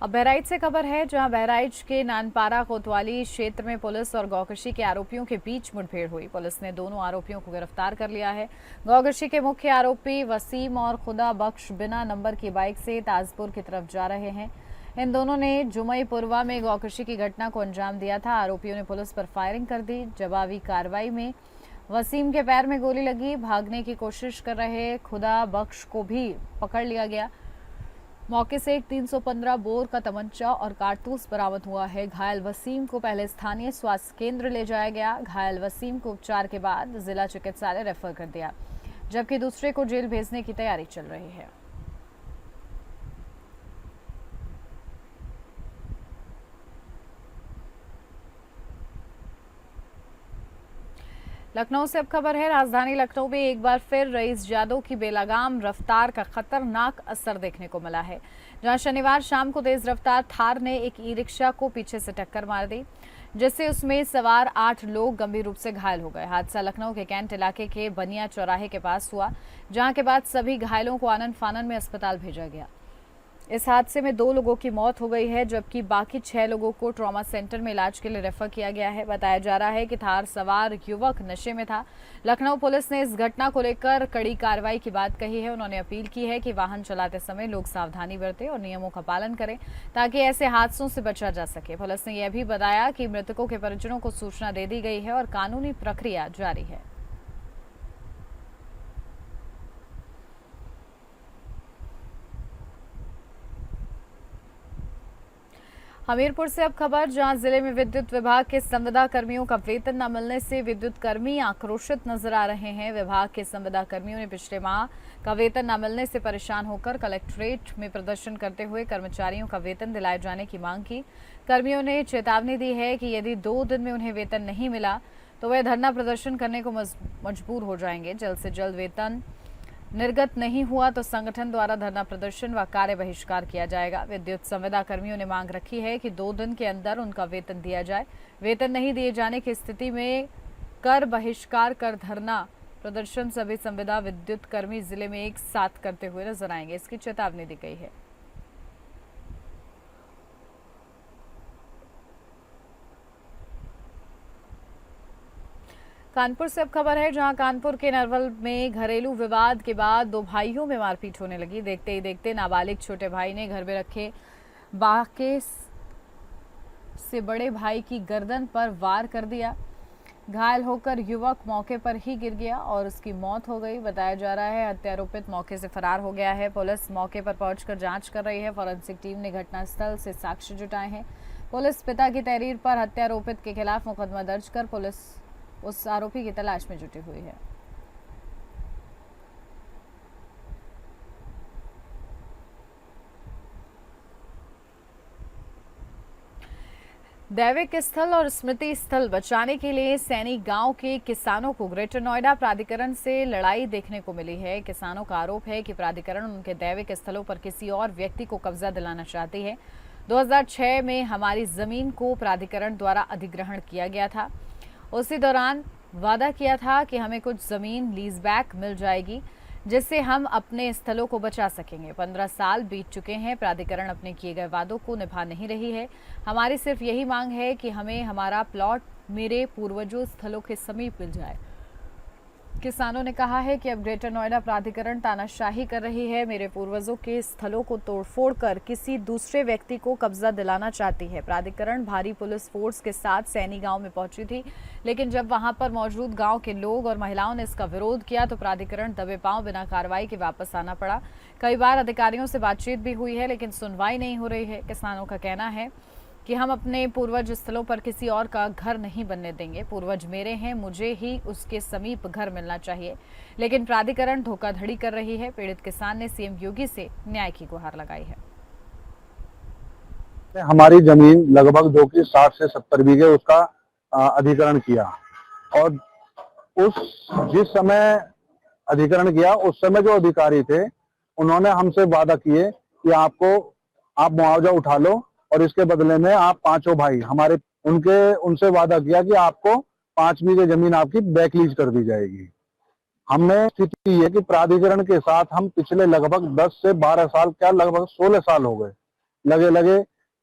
अब बहराइच से खबर है, जहां बहराइच के नानपारा कोतवाली क्षेत्र में पुलिस और गौकशी के आरोपियों के बीच मुठभेड़ हुई। पुलिस ने दोनों आरोपियों को गिरफ्तार कर लिया है। गौकशी के मुख्य आरोपी वसीम और खुदा बख्श बिना नंबर की बाइक से ताजपुर की तरफ जा रहे हैं। इन दोनों ने जुमईपुरवा में गौकशी की घटना को अंजाम दिया था। आरोपियों ने पुलिस पर फायरिंग कर दी। जवाबी कार्रवाई में वसीम के पैर में गोली लगी। भागने की कोशिश कर रहे खुदा बख्श को भी पकड़ लिया गया। मौके से एक 315 बोर का तमंचा और कारतूस बरामद हुआ है। घायल वसीम को पहले स्थानीय स्वास्थ्य केंद्र ले जाया गया। घायल वसीम को उपचार के बाद जिला चिकित्सालय रेफर कर दिया, जबकि दूसरे को जेल भेजने की तैयारी चल रही है। लखनऊ से अब खबर है, राजधानी लखनऊ में एक बार फिर रईस यादव की बेलगाम रफ्तार का खतरनाक असर देखने को मिला है। जहां शनिवार शाम को तेज रफ्तार थार ने एक ई रिक्शा को पीछे से टक्कर मार दी, जिससे उसमें सवार 8 लोग गंभीर रूप से घायल हो गए। हादसा लखनऊ के कैंट इलाके के बनिया चौराहे के पास हुआ, जहां के बाद सभी घायलों को आनन फानन में अस्पताल भेजा गया। इस हादसे में 2 लोगों की मौत हो गई है, जबकि बाकी 6 लोगों को ट्रॉमा सेंटर में इलाज के लिए रेफर किया गया है। बताया जा रहा है कि थार सवार युवक नशे में था। लखनऊ पुलिस ने इस घटना को लेकर कड़ी कार्रवाई की बात कही है। उन्होंने अपील की है कि वाहन चलाते समय लोग सावधानी बरतें और नियमों का पालन करें, ताकि ऐसे हादसों से बचा जा सके। पुलिस ने यह भी बताया कि मृतकों के परिजनों को सूचना दे दी गई है और कानूनी प्रक्रिया जारी है। हमीरपुर से अब खबर, जहां जिले में विद्युत विभाग के संविदा कर्मियों का वेतन न मिलने से विद्युत कर्मी आक्रोशित नजर आ रहे हैं। विभाग के संविदा कर्मियों ने पिछले माह का वेतन न मिलने से परेशान होकर कलेक्ट्रेट में प्रदर्शन करते हुए कर्मचारियों का वेतन दिलाए जाने की मांग की। कर्मियों ने चेतावनी दी है कि यदि 2 दिन में उन्हें वेतन नहीं मिला तो वे धरना प्रदर्शन करने को मजबूर हो जाएंगे। जल्द से जल्द वेतन निर्गत नहीं हुआ तो संगठन द्वारा धरना प्रदर्शन व कार्य बहिष्कार किया जाएगा। विद्युत संविदा कर्मियों ने मांग रखी है कि 2 दिन के अंदर उनका वेतन दिया जाए। वेतन नहीं दिए जाने की स्थिति में कर बहिष्कार कर धरना प्रदर्शन सभी संविदा विद्युत कर्मी जिले में एक साथ करते हुए नजर आएंगे, इसकी चेतावनी दी गई है। कानपुर से अब खबर है, जहां कानपुर के नरवल में घरेलू विवाद के बाद 2 भाइयों में मारपीट होने लगी। देखते ही देखते नाबालिग छोटे भाई ने घर में रखे बाके से बड़े भाई की गर्दन पर वार कर दिया। घायल होकर युवक मौके पर ही गिर गया और उसकी मौत हो गई। बताया जा रहा है हत्यारोपित मौके से फरार हो गया है। पुलिस मौके पर पहुंचकर जांच कर रही है। फॉरेंसिक टीम ने घटनास्थल से साक्ष्य जुटाए हैं। पुलिस पिता की तहरीर पर हत्यारोपित के खिलाफ मुकदमा दर्ज कर पुलिस उस आरोपी की तलाश में जुटी हुई है। दैविक स्थल और स्मृति स्थल बचाने के लिए सैनी गांव के किसानों को ग्रेटर नोएडा प्राधिकरण से लड़ाई देखने को मिली है। किसानों का आरोप है कि प्राधिकरण उनके दैविक स्थलों पर किसी और व्यक्ति को कब्जा दिलाना चाहती है। 2006 में हमारी जमीन को प्राधिकरण द्वारा अधिग्रहण किया गया था। उसी दौरान वादा किया था कि हमें कुछ जमीन लीज बैक मिल जाएगी, जिससे हम अपने स्थलों को बचा सकेंगे। 15 साल बीत चुके हैं, प्राधिकरण अपने किए गए वादों को निभा नहीं रही है। हमारी सिर्फ यही मांग है कि हमें हमारा प्लॉट मेरे पूर्वजों स्थलों के समीप मिल जाए। किसानों ने कहा है कि अब ग्रेटर नोएडा प्राधिकरण तानाशाही कर रही है। मेरे पूर्वजों के स्थलों को तोड़फोड़ कर किसी दूसरे व्यक्ति को कब्जा दिलाना चाहती है। प्राधिकरण भारी पुलिस फोर्स के साथ सैनी गांव में पहुंची थी, लेकिन जब वहां पर मौजूद गांव के लोग और महिलाओं ने इसका विरोध किया तो प्राधिकरण दबे पांव बिना कार्रवाई के वापस आना पड़ा। कई बार अधिकारियों से बातचीत भी हुई है, लेकिन सुनवाई नहीं हो रही है। किसानों का कहना है कि हम अपने पूर्वज स्थलों पर किसी और का घर नहीं बनने देंगे। पूर्वज मेरे हैं, मुझे ही उसके समीप घर मिलना चाहिए, लेकिन प्राधिकरण धोखाधड़ी कर रही है। पीड़ित किसान ने सीएम योगी से न्याय की गुहार लगाई है। हमारी जमीन लगभग जो कि 60 से 70 बीघे उसका अधिग्रहण किया और जिस समय अधिग्रहण किया उस समय जो अधिकारी थे उन्होंने हमसे वादा किए कि आप मुआवजा उठा लो और इसके बदले में आप 5 भाई उनसे वादा किया कि आपको 5 बीघे जमीन आपकी बैकलीज कर दी जाएगी। हमें स्थिति है कि प्राधिकरण के साथ हम पिछले लगभग 10 से 12 साल, क्या लगभग 16 साल हो गए लगे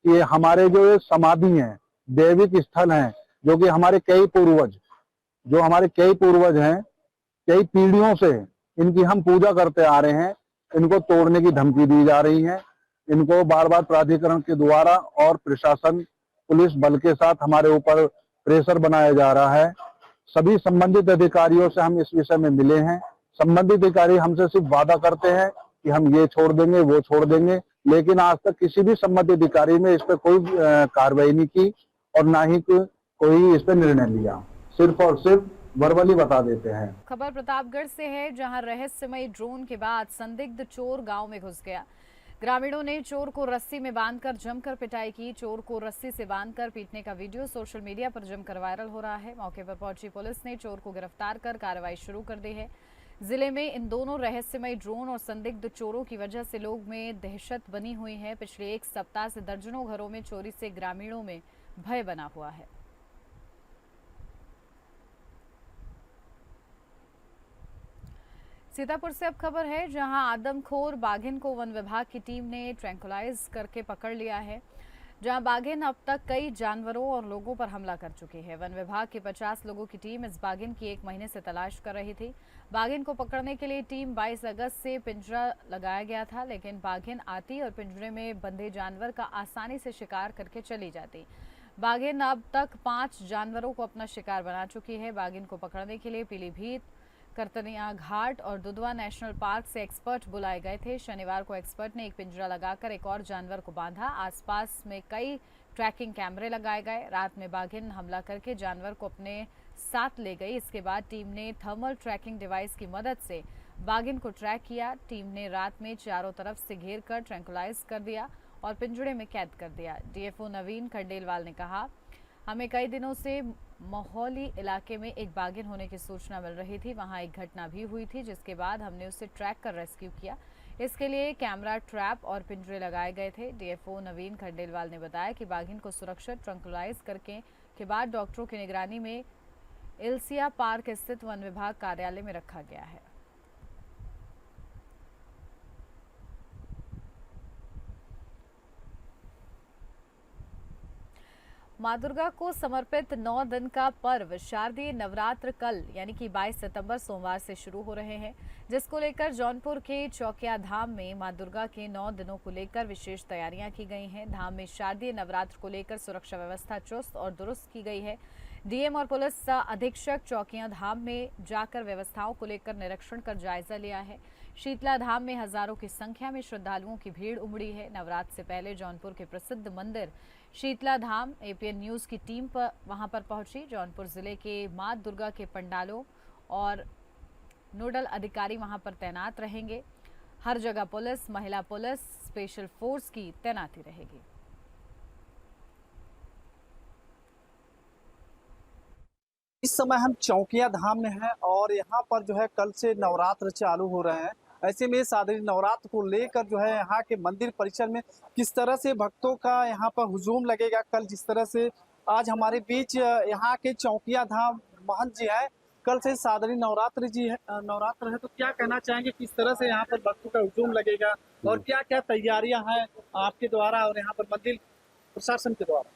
कि हमारे जो ये समाधि हैं, दैविक स्थल हैं, जो कि हमारे कई पूर्वज हैं, कई पीढ़ियों से इनकी हम पूजा करते आ रहे हैं, इनको तोड़ने की धमकी दी जा रही है। इनको बार बार प्राधिकरण के द्वारा और प्रशासन पुलिस बल के साथ हमारे ऊपर प्रेशर बनाया जा रहा है। सभी संबंधित अधिकारियों से हम इस विषय में मिले हैं। संबंधित अधिकारी हमसे सिर्फ वादा करते हैं कि हम ये छोड़ देंगे, वो छोड़ देंगे, लेकिन आज तक किसी भी संबंधित अधिकारी ने इस पर कोई कार्रवाई नहीं की और ना ही कोई इस पर निर्णय लिया। सिर्फ और सिर्फ वर्बली बता देते हैं। खबर प्रतापगढ़ से है, जहां रहस्यमयी ड्रोन के बाद संदिग्ध चोर गांव में घुस गया। ग्रामीणों ने चोर को रस्सी में बांधकर जमकर पिटाई की। चोर को रस्सी से बांधकर पीटने का वीडियो सोशल मीडिया पर जमकर वायरल हो रहा है। मौके पर पहुंची पुलिस ने चोर को गिरफ्तार कर कार्रवाई शुरू कर दी है। जिले में इन दोनों रहस्यमयी ड्रोन और संदिग्ध चोरों की वजह से लोग में दहशत बनी हुई है। पिछले एक सप्ताह से दर्जनों घरों में चोरी से ग्रामीणों में भय बना हुआ है। सीतापुर से अब खबर है, जहां आदमखोर बाघिन को वन विभाग की टीम ने ट्रैंकुलाइज करके पकड़ लिया है। जहां बाघिन अब तक कई जानवरों और लोगों पर हमला कर चुकी है। वन विभाग की 50 लोगों की टीम इस बाघिन की 1 महीने से तलाश कर रही थी। बाघिन को पकड़ने के लिए टीम 22 अगस्त से पिंजरा लगाया गया था, लेकिन बाघिन आती और पिंजरे में बंधे जानवर का आसानी से शिकार करके चली जाती। बाघिन अब तक 5 जानवरों को अपना शिकार बना चुकी है। बाघिन को पकड़ने के लिए पीलीभीत, करतनिया घाट और दुधवा नेशनल पार्क से एक्सपर्ट बुलाए गए थे। शनिवार को एक्सपर्ट ने एक पिंजरा लगाकर एक और जानवर को बांधा। आसपास में कई ट्रैकिंग कैमरे लगाए गए। रात में बाघिन हमला करके जानवर को अपने साथ ले गई। इसके बाद टीम ने थर्मल ट्रैकिंग डिवाइस की मदद से बाघिन को ट्रैक किया। टीम ने रात में चारों तरफ से घेर कर ट्रैंकुलाइज कर दिया और पिंजरे में कैद कर दिया। डीएफओ नवीन खंडेलवाल ने कहा, हमें कई दिनों से मोहौली इलाके में एक बाघिन होने की सूचना मिल रही थी। वहां एक घटना भी हुई थी, जिसके बाद हमने उसे ट्रैक कर रेस्क्यू किया। इसके लिए कैमरा ट्रैप और पिंजरे लगाए गए थे। डीएफओ नवीन खंडेलवाल ने बताया कि बाघिन को सुरक्षित ट्रैंकुलाइज करके के बाद डॉक्टरों की निगरानी में इल्सिया पार्क स्थित वन विभाग कार्यालय में रखा गया है। मां दुर्गा को समर्पित 9 दिन का पर्व शारदीय नवरात्र कल यानी कि 22 सितंबर सोमवार से शुरू हो रहे हैं, जिसको लेकर जौनपुर के चौकिया धाम में मां दुर्गा के 9 दिनों को लेकर विशेष तैयारियां की गई हैं। धाम में शारदीय नवरात्र को लेकर सुरक्षा व्यवस्था चुस्त और दुरुस्त की गई है। डीएम और पुलिस अधीक्षक चौकिया धाम में जाकर व्यवस्थाओं को लेकर निरीक्षण कर जायजा लिया है। शीतला धाम में हजारों की संख्या में श्रद्धालुओं की भीड़ उमड़ी है। नवरात्र से पहले जौनपुर के प्रसिद्ध मंदिर शीतला धाम एपीएन न्यूज की टीम वहां पर पहुंची। जौनपुर जिले के मां दुर्गा के पंडालों और नोडल अधिकारी वहां पर तैनात रहेंगे। हर जगह पुलिस, महिला पुलिस, स्पेशल फोर्स की तैनाती रहेगी। इस समय हम चौकिया धाम में हैं और यहाँ पर जो है कल से नवरात्र चालू हो रहे हैं। ऐसे में शारदीय नवरात्र को लेकर जो है यहाँ के मंदिर परिसर में किस तरह से भक्तों का यहाँ पर हुजूम लगेगा। कल जिस तरह से आज हमारे बीच यहाँ के चौकिया धाम महंत जी हैं, कल से शारदीय नवरात्र है, तो क्या कहना चाहेंगे, किस तरह से यहाँ पर भक्तों का हुजूम लगेगा और क्या क्या तैयारियां हैं आपके द्वारा और यहाँ पर मंदिर प्रशासन के द्वारा?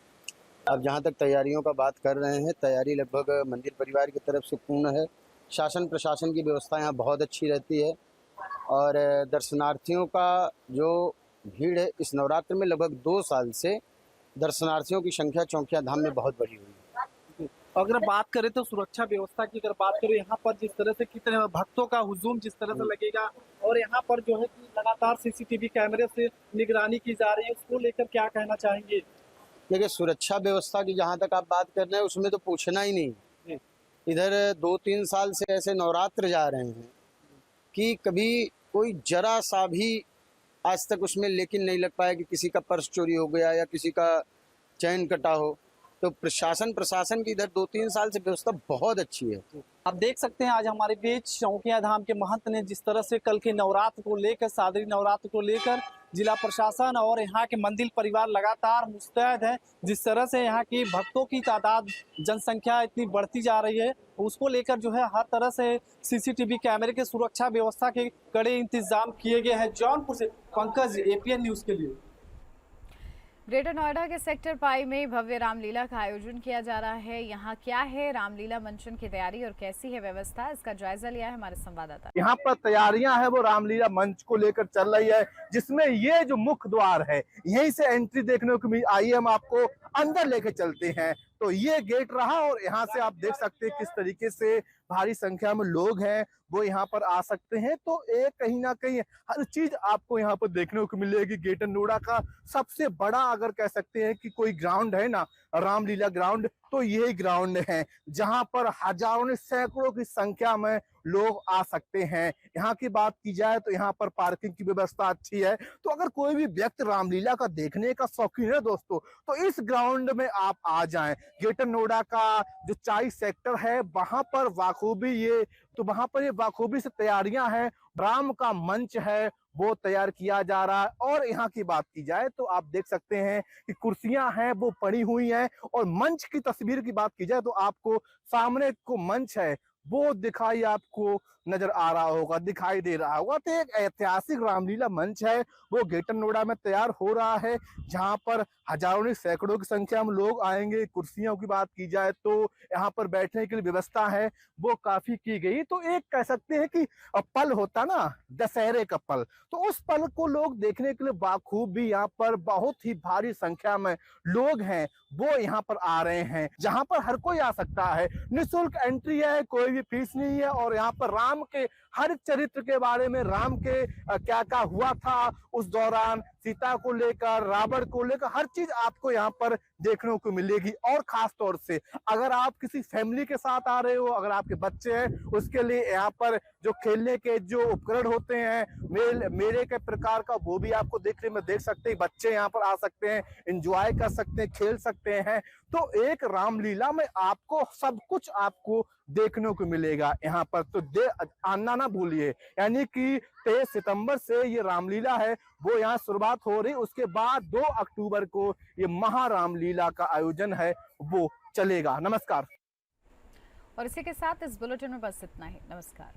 अब जहाँ तक तैयारियों का बात कर रहे हैं, तैयारी लगभग मंदिर परिवार की तरफ से पूर्ण है। शासन प्रशासन की व्यवस्था यहाँ बहुत अच्छी रहती है और दर्शनार्थियों का जो भीड़ है इस नवरात्र में लगभग 2 साल से दर्शनार्थियों की संख्या चौकिया धाम में बहुत बढ़ी हुई है। अगर बात करें तो सुरक्षा व्यवस्था की अगर बात करें, यहाँ पर जिस तरह से कितने भक्तों का हुजूम जिस तरह से लगेगा और यहाँ पर जो है कि लगातार सीसीटीवी कैमरे से निगरानी की जा रही है, उसको लेकर क्या कहना चाहेंगे? देखिए, सुरक्षा व्यवस्था की जहाँ तक आप बात कर रहे हैं उसमें तो पूछना ही नहीं। इधर 2-3 साल से ऐसे नवरात्र जा रहे हैं कि कभी कोई जरा सा भी आज तक उसमें लेकिन नहीं लग पाया कि किसी का पर्स चोरी हो गया या किसी का चैन कटा हो। तो प्रशासन की इधर 2-3 साल से व्यवस्था बहुत अच्छी है। आप देख सकते हैं आज हमारे बीच चौकिया धाम के महंत ने जिस तरह से कल के नवरात्र को लेकर, शारदीय नवरात्र को लेकर जिला प्रशासन और यहाँ के मंदिर परिवार लगातार मुस्तैद है। जिस तरह से यहाँ की भक्तों की तादाद, जनसंख्या इतनी बढ़ती जा रही है, उसको लेकर जो है हर तरह से सीसीटीवी कैमरे के सुरक्षा व्यवस्था के कड़े इंतजाम किए गए हैं। जौनपुर से पंकज, एपीएन न्यूज के लिए। ग्रेटर नोएडा के सेक्टर पाई में भव्य रामलीला का आयोजन किया जा रहा है। यहाँ क्या है रामलीला मंचन की तैयारी और कैसी है व्यवस्था, इसका जायजा लिया है हमारे संवाददाता। यहाँ पर तैयारियां है वो रामलीला मंच को लेकर चल रही है, जिसमें ये जो मुख्य द्वार है यहीं से एंट्री देखने को मिली। आइए हम आपको अंदर लेके चलते हैं। तो ये गेट रहा और यहाँ से आप देख सकते हैं किस तरीके से भारी संख्या में लोग हैं वो यहाँ पर आ सकते हैं। तो एक कहीं ना कहीं हर चीज आपको यहाँ पर देखने को मिलेगी। ग्रेटर नोएडा का सबसे बड़ा अगर कह सकते हैं कि कोई ग्राउंड है ना, रामलीला ग्राउंड, तो यही ग्राउंड है जहां पर हजारों ने सैकड़ों की संख्या में लोग आ सकते हैं। यहाँ की बात की जाए तो यहाँ पर पार्किंग की व्यवस्था अच्छी है। तो अगर कोई भी व्यक्ति रामलीला का देखने का शौकीन है दोस्तों, तो इस ग्राउंड में आप आ जाएं। ग्रेटर नोएडा का जो 40 सेक्टर है वहां पर बाखूबी से तैयारियां हैं। राम का मंच है वो तैयार किया जा रहा है। और यहाँ की बात की जाए तो आप देख सकते हैं कि कुर्सियां हैं वो पड़ी हुई हैं। और मंच की तस्वीर की बात की जाए तो आपको सामने को मंच है वो आपको नजर आ रहा होगा, दिखाई दे रहा होगा। तो एक ऐतिहासिक रामलीला मंच है वो ग्रेटर नोएडा में तैयार हो रहा है, जहां पर हजारों ने सैकड़ों की संख्या में लोग आएंगे। कुर्सियों की बात की जाए तो यहाँ पर बैठने की व्यवस्था है वो काफी की गई। तो एक कह सकते हैं कि पल होता ना दशहरे का पल, तो उस पल को लोग देखने के लिए बाखूब भी यहाँ पर बहुत ही भारी संख्या में लोग हैं वो यहाँ पर आ रहे हैं, जहां पर हर कोई आ सकता है। निःशुल्क एंट्री है, कोई भी फीस नहीं है। और यहाँ पर राम के हर चरित्र के बारे में, राम के क्या क्या हुआ था उस दौरान, सीता को लेकर, रावण को लेकर, हर चीज आपको यहाँ पर देखने को मिलेगी। और खास तौर से अगर आप किसी फैमिली के साथ आ रहे हो, अगर आपके बच्चे हैं, उसके लिए यहाँ पर जो खेलने के जो उपकरण होते हैं मेले के प्रकार का, वो भी आपको देखने में देख सकते हैं। बच्चे यहाँ पर आ सकते हैं, एंजॉय कर सकते हैं, खेल सकते हैं। तो एक रामलीला में आपको सब कुछ आपको देखने को मिलेगा यहाँ पर। तो आना ना भूलिए। यानी कि 23 सितंबर से ये रामलीला है वो यहाँ शुरुआत हो रही, उसके बाद 2 अक्टूबर को ये महा रामलीला का आयोजन है वो चलेगा। नमस्कार। और इसी के साथ इस बुलेटिन में बस इतना ही। नमस्कार।